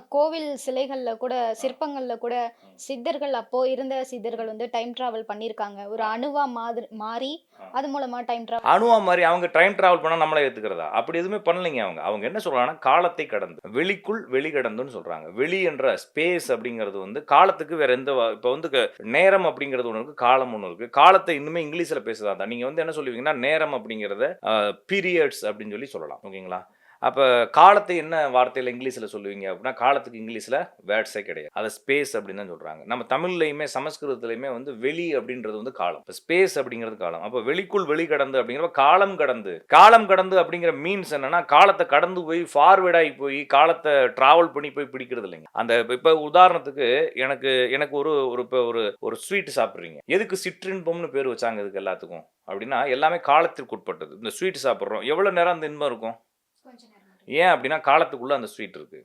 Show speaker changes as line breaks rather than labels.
கோவில் சிலைகள்ல கூட, சிற்பங்கள்ல கூட சித்தர்கள் அப்போ இருந்த சித்தர்கள் வந்து டைம் டிராவல் பண்ணியிருக்காங்க. ஒரு அணுவா மாறி, அது மூலமா டைம் டிராவல்
அணுவா மாரி அவங்க டைம் டிராவல் பண்ணா நம்மள ஏத்துக்கிறதா? அப்படி எதுவுமே பண்ணலைங்க அவங்க. அவங்க என்ன சொல்றாங்கன்னா, காலத்தை கடந்து. வெளிக்குள் வெளி கடந்துன்னு சொல்றாங்க. வெளி என்ற ஸ்பேஸ் அப்படிங்கிறது வந்து காலத்துக்கு வேற எந்த இப்ப வந்து நேரம் அப்படிங்கிறது ஒண்ணு இருக்கு. காலம் ஒண்ணு இருக்கு. காலத்த இன்னுமே இங்கிலீஷ்ல பேசுறதா இருந்தா, நீங்க வந்து என்ன சொல்லுவீங்கன்னா, நேரம் அப்படிங்கிறத பீரியட்ஸ் அப்படின்னு சொல்லலாம். ஓகேங்களா? அப்ப காலத்தை என்ன வார்த்தையில இங்கிலீஷ்ல சொல்லுவீங்க அப்படின்னா, காலத்துக்கு இங்கிலீஷ்ல வேர்ட்ஸே கிடையாது. அத ஸ்பேஸ் அப்படின்னு தான் சொல்றாங்க. நம்ம தமிழ்லயுமே, சமஸ்கிருதத்திலயுமே வந்து வெளி அப்படின்றது வந்து காலம். இப்ப ஸ்பேஸ் அப்படிங்கிறது காலம். அப்ப வெளிக்குள் வெளி கடந்து அப்படிங்கிறப்ப காலம் கடந்து. காலம் கடந்து அப்படிங்கிற மீன்ஸ் என்னன்னா, காலத்த கடந்து போய் ஃபார்வர்ட் ஆகி போய் காலத்த டிராவல் பண்ணி போய் பிடிக்கிறது இல்லைங்க. அந்த இப்ப உதாரணத்துக்கு எனக்கு எனக்கு ஒரு ஒரு இப்ப ஒரு ஒரு ஸ்வீட் சாப்பிடுறீங்க. எதுக்கு சிற்றின்பம்னு பேர் வச்சாங்க இதுக்கு எல்லாத்துக்கும்? அப்படின்னா, எல்லாமே காலத்திற்கு உட்பட்டது. இந்த ஸ்வீட் சாப்பிடுறோம். எவ்வளவு நேரம் அந்த இன்பம் இருக்கும்?
கொஞ்ச நேரம்.
ஏன் அப்படின்னா, காலத்துக்குள்ள அந்த ஸ்வீட் இருக்கு.